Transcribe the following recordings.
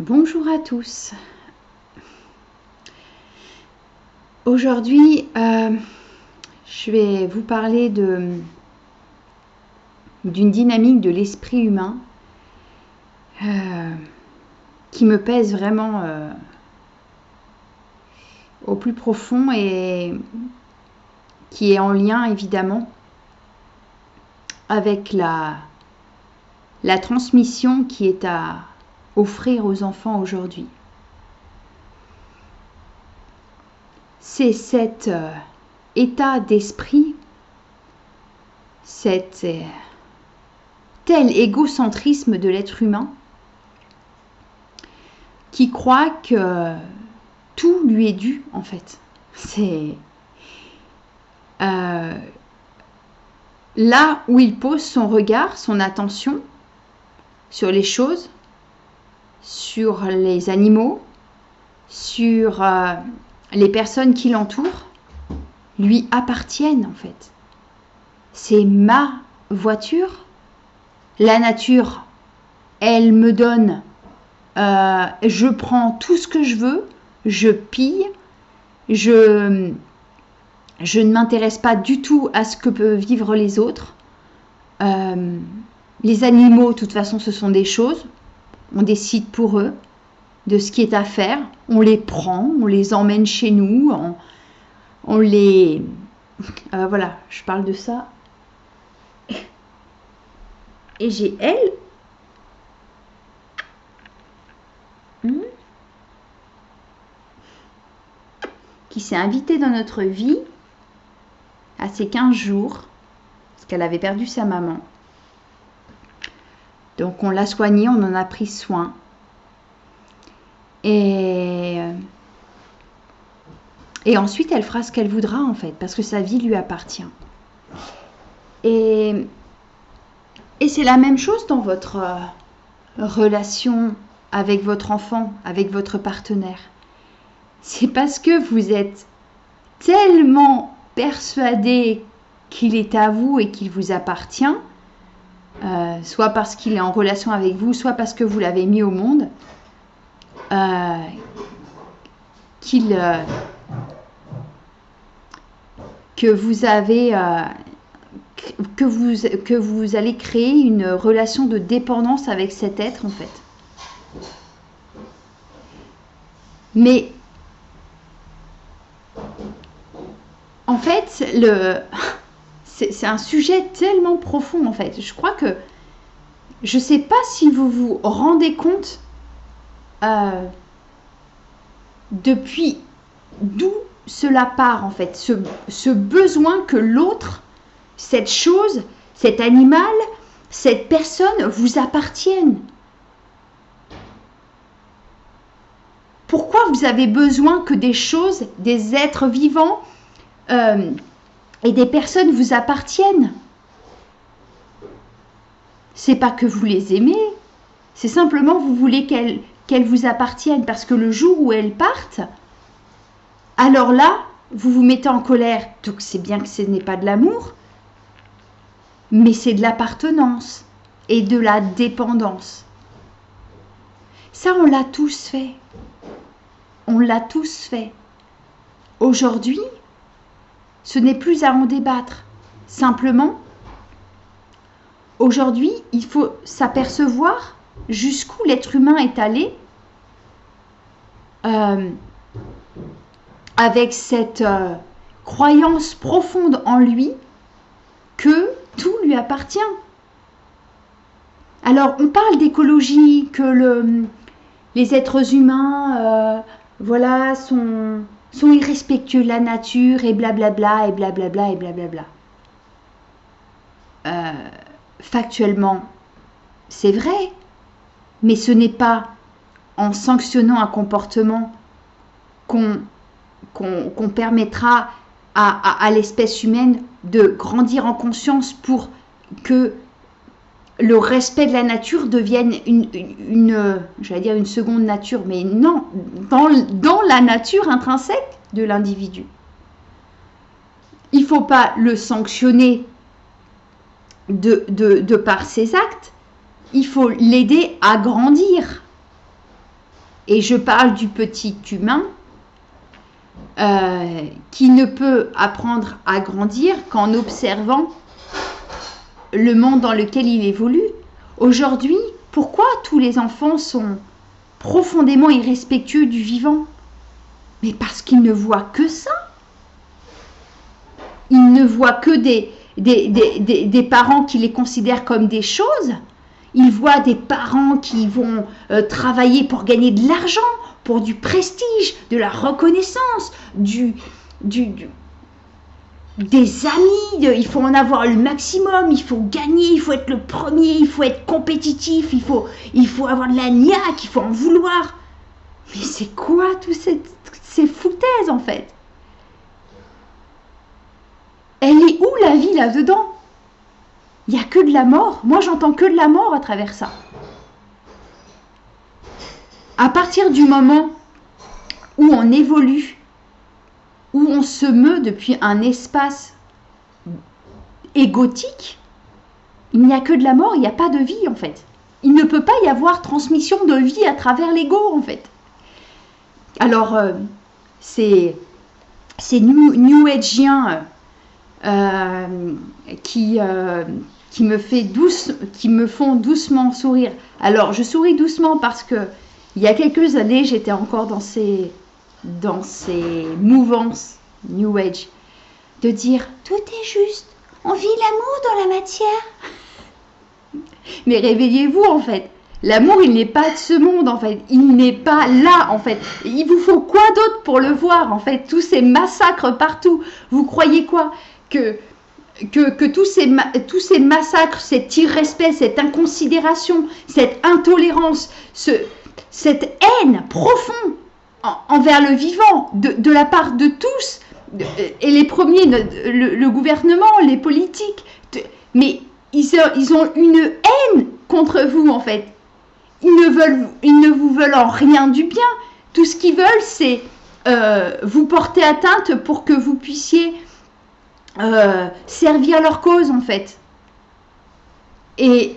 Bonjour à tous. Aujourd'hui, je vais vous parler d'une dynamique de l'esprit humain qui me pèse vraiment au plus profond et qui est en lien évidemment avec la transmission qui est à offrir aux enfants aujourd'hui. C'est cet état d'esprit, cet tel égocentrisme de l'être humain qui croit que tout lui est dû en fait. C'est là où il pose son regard, son attention sur les choses, sur les animaux, sur les personnes qui l'entourent, lui appartiennent en fait. C'est ma voiture. La nature, elle me donne, je prends tout ce que je veux, je pille, je ne m'intéresse pas du tout à ce que peuvent vivre les autres. Les animaux, de toute façon, ce sont des choses. On décide pour eux de ce qui est à faire. On les prend, on les emmène chez nous. On les... voilà, je parle de ça. Et j'ai elle. Qui s'est invitée dans notre vie à ses 15 jours. Parce qu'elle avait perdu sa maman. Donc on l'a soignée, on en a pris soin. Et ensuite, elle fera ce qu'elle voudra en fait, parce que sa vie lui appartient. Et c'est la même chose dans votre relation avec votre enfant, avec votre partenaire. C'est parce que vous êtes tellement persuadé qu'il est à vous et qu'il vous appartient, soit parce qu'il est en relation avec vous, soit parce que vous l'avez mis au monde, que vous allez créer une relation de dépendance avec cet être en fait. Mais en fait, c'est un sujet tellement profond en fait. Je crois que je ne sais pas si vous vous rendez compte depuis d'où cela part en fait, ce besoin que l'autre, cette chose, cet animal, cette personne vous appartienne. Pourquoi vous avez besoin que des choses, des êtres vivants et des personnes vous appartiennent? C'est pas que vous les aimez, c'est simplement vous voulez qu'elles vous appartiennent parce que le jour où elles partent, alors là, vous vous mettez en colère. Donc c'est bien que ce n'est pas de l'amour, mais c'est de l'appartenance et de la dépendance. Ça, on l'a tous fait. On l'a tous fait. Aujourd'hui, ce n'est plus à en débattre. Simplement, aujourd'hui, il faut s'apercevoir jusqu'où l'être humain est allé avec cette croyance profonde en lui que tout lui appartient. Alors, on parle d'écologie, que les êtres humains voilà, sont irrespectueux de la nature et blablabla, et blablabla, et blablabla. Factuellement, c'est vrai, mais ce n'est pas en sanctionnant un comportement qu'on permettra à l'espèce humaine de grandir en conscience pour que le respect de la nature devienne j'allais dire une seconde nature, mais non, dans la nature intrinsèque de l'individu. Il ne faut pas le sanctionner de par ses actes, il faut l'aider à grandir. Et je parle du petit humain qui ne peut apprendre à grandir qu'en observant le monde dans lequel il évolue. Aujourd'hui, pourquoi tous les enfants sont profondément irrespectueux du vivant? Mais parce qu'ils ne voient que ça. Ils ne voient que des parents qui les considèrent comme des choses. Ils voient des parents qui vont travailler pour gagner de l'argent, pour du prestige, de la reconnaissance, des amis, il faut en avoir le maximum, il faut gagner, il faut être le premier, il faut être compétitif, il faut avoir de la niaque, il faut en vouloir. Mais c'est quoi toutes ces foutaises en fait? Elle est où la vie là-dedans? Il n'y a que de la mort. Moi, j'entends que de la mort à travers ça. À partir du moment où on évolue, où on se meut depuis un espace égotique, il n'y a que de la mort, il n'y a pas de vie en fait. Il ne peut pas y avoir transmission de vie à travers l'ego en fait. Alors, c'est New Ageien qui me font doucement sourire. Alors, je souris doucement parce que il y a quelques années, j'étais encore dans ces mouvances New Age, de dire tout est juste, on vit l'amour dans la matière. Mais réveillez-vous en fait. L'amour, il n'est pas de ce monde en fait. Il n'est pas là en fait. Il vous faut quoi d'autre pour le voir en fait? Tous ces massacres partout. Vous croyez quoi? Que tous ces massacres, cet irrespect, cette inconsidération, cette intolérance, cette haine profonde envers le vivant de la part de tous, et les premiers, le gouvernement, les politiques, mais ils ont une haine contre vous en fait. Ils ne vous veulent en rien du bien. Tout ce qu'ils veulent, c'est vous porter atteinte pour que vous puissiez servir leur cause en fait. Et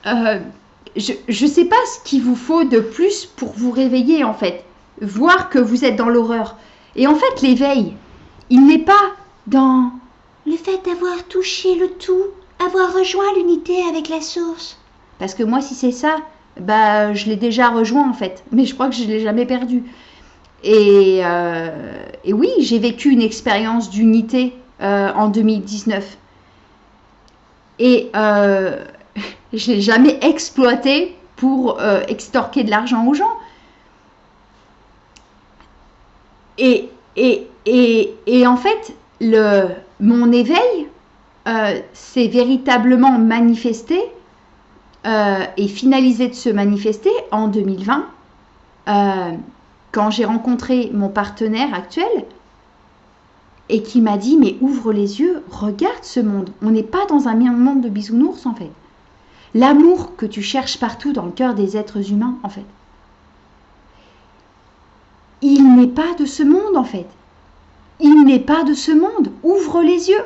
je ne sais pas ce qu'il vous faut de plus pour vous réveiller en fait. Voir que vous êtes dans l'horreur. Et en fait, l'éveil, il n'est pas dans le fait d'avoir touché le tout, avoir rejoint l'unité avec la source. Parce que moi, si c'est ça, bah, je l'ai déjà rejoint en fait. Mais je crois que je ne l'ai jamais perdu. Et oui, j'ai vécu une expérience d'unité en 2019. Et je ne l'ai jamais exploité pour extorquer de l'argent aux gens. Et en fait, mon éveil s'est véritablement manifesté et finalisé de se manifester en 2020 quand j'ai rencontré mon partenaire actuel et qui m'a dit « Mais ouvre les yeux, regarde ce monde. On n'est pas dans un monde de bisounours en fait. L'amour que tu cherches partout dans le cœur des êtres humains en fait. Il n'est pas de ce monde en fait. Il n'est pas de ce monde. Ouvre les yeux. »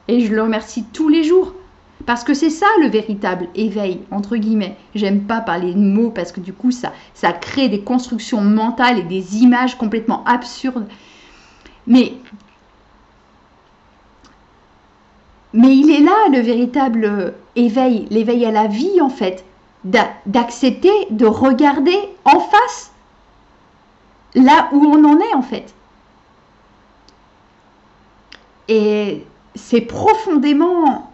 Et je le remercie tous les jours. Parce que c'est ça le véritable éveil, entre guillemets. J'aime pas parler de mots parce que du coup, ça crée des constructions mentales et des images complètement absurdes. Mais il est là le véritable éveil, l'éveil à la vie en fait. D'accepter, de regarder en face là où on en est en fait. Et c'est profondément,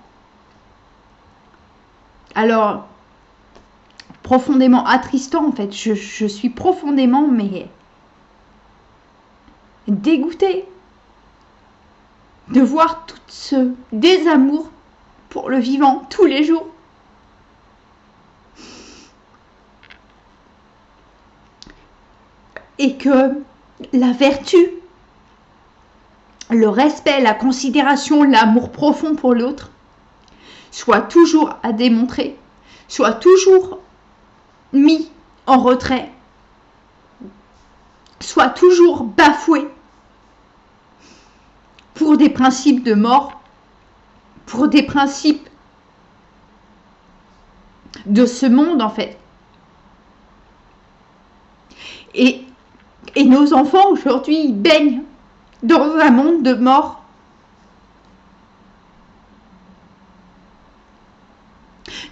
alors profondément attristant en fait. Je suis profondément dégoûtée de voir tout ce désamour pour le vivant tous les jours. Et que la vertu, le respect, la considération, l'amour profond pour l'autre soit toujours à démontrer, soit toujours mis en retrait, soit toujours bafoué pour des principes de mort, pour des principes de ce monde en fait. Et, et nos enfants aujourd'hui, ils baignent dans un monde de mort.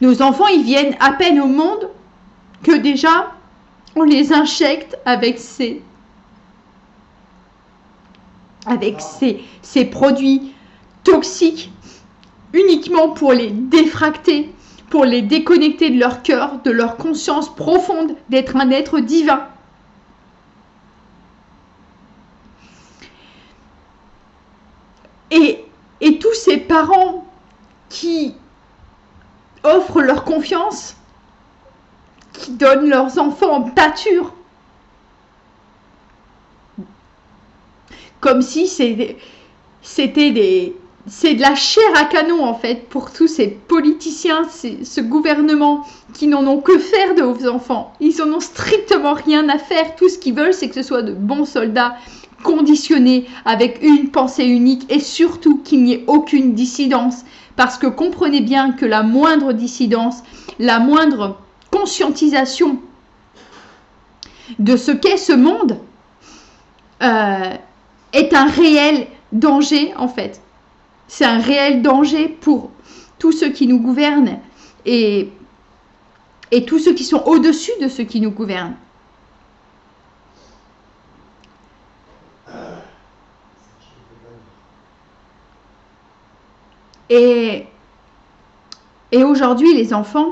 Nos enfants, ils viennent à peine au monde que déjà, on les injecte avec ces produits toxiques uniquement pour les défracter, pour les déconnecter de leur cœur, de leur conscience profonde d'être un être divin. Et tous ces parents qui offrent leur confiance, qui donnent leurs enfants en pâture, comme si c'est de la chair à canon en fait pour tous ces politiciens, ce gouvernement qui n'en ont que faire de vos enfants. Ils en ont strictement rien à faire. Tout ce qu'ils veulent, c'est que ce soit de bons soldats conditionnés avec une pensée unique et surtout qu'il n'y ait aucune dissidence. Parce que comprenez bien que la moindre dissidence, la moindre conscientisation de ce qu'est ce monde est un réel danger en fait. C'est un réel danger pour tous ceux qui nous gouvernent et tous ceux qui sont au-dessus de ceux qui nous gouvernent. Et aujourd'hui, les enfants,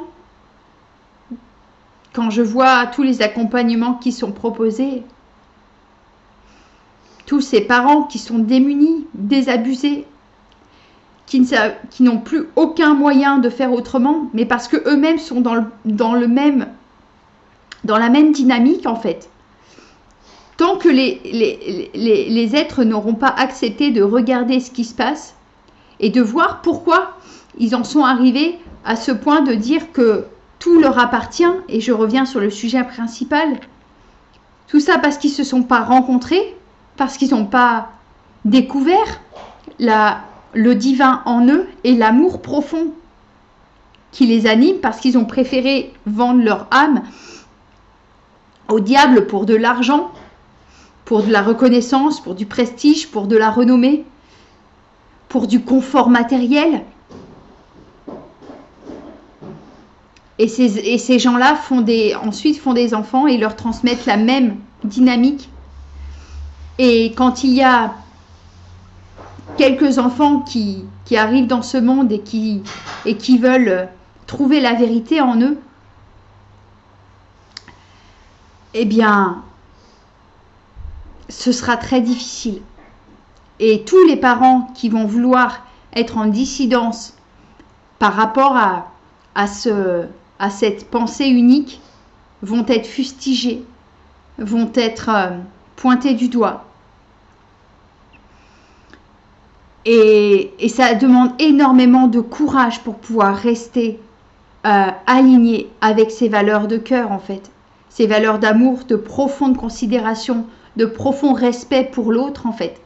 quand je vois tous les accompagnements qui sont proposés, tous ces parents qui sont démunis, désabusés, qui n'ont plus aucun moyen de faire autrement, mais parce qu'eux-mêmes sont dans la même dynamique en fait. Tant que les êtres n'auront pas accepté de regarder ce qui se passe et de voir pourquoi ils en sont arrivés à ce point de dire que tout leur appartient, et je reviens sur le sujet principal, tout ça parce qu'ils ne se sont pas rencontrés, parce qu'ils n'ont pas découvert le divin en eux et l'amour profond qui les anime, parce qu'ils ont préféré vendre leur âme au diable pour de l'argent, pour de la reconnaissance, pour du prestige, pour de la renommée, pour du confort matériel. Et ces gens-là ensuite font des enfants et leur transmettent la même dynamique. Et quand il y a quelques enfants qui arrivent dans ce monde et qui veulent trouver la vérité en eux, eh bien, ce sera très difficile. Et tous les parents qui vont vouloir être en dissidence par rapport à cette pensée unique vont être fustigés, vont être pointés du doigt. Et ça demande énormément de courage pour pouvoir rester aligné avec ces valeurs de cœur en fait. Ces valeurs d'amour, de profonde considération, de profond respect pour l'autre en fait.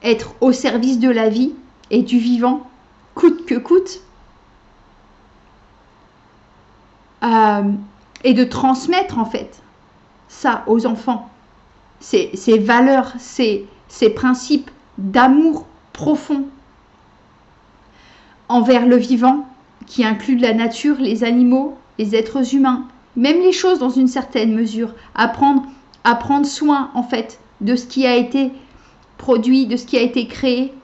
Être au service de la vie et du vivant, coûte que coûte. Et de transmettre en fait ça aux enfants. Ces valeurs, ces principes d'amour profond envers le vivant qui inclut la nature, les animaux, les êtres humains, même les choses dans une certaine mesure. À prendre soin en fait de ce qui a été produit, de ce qui a été créé,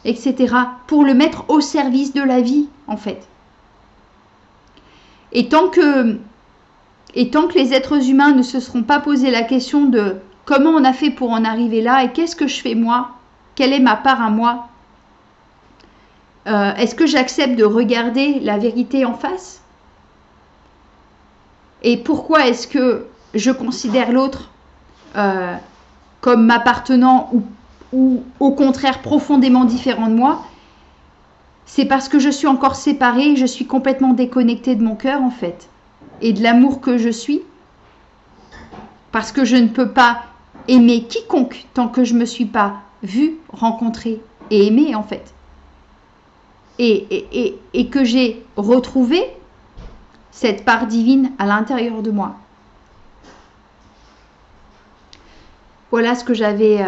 etc. pour le mettre au service de la vie en fait. Et tant que les êtres humains ne se seront pas posé la question de comment on a fait pour en arriver là et qu'est-ce que je fais moi, quelle est ma part à moi, est-ce que j'accepte de regarder la vérité en face, et pourquoi est-ce que je considère l'autre comme m'appartenant ou au contraire profondément différent de moi. C'est parce que je suis encore séparée, je suis complètement déconnectée de mon cœur en fait, et de l'amour que je suis, parce que je ne peux pas aimer quiconque tant que je ne me suis pas vue, rencontrée et aimée en fait. Et que j'ai retrouvé cette part divine à l'intérieur de moi. Voilà ce que j'avais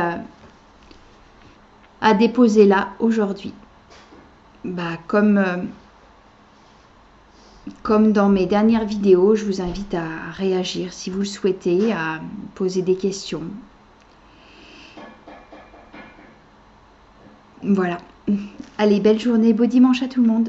à déposer là aujourd'hui. Bah, comme dans mes dernières vidéos, je vous invite à réagir si vous le souhaitez, à poser des questions. Voilà. Allez, belle journée, beau dimanche à tout le monde.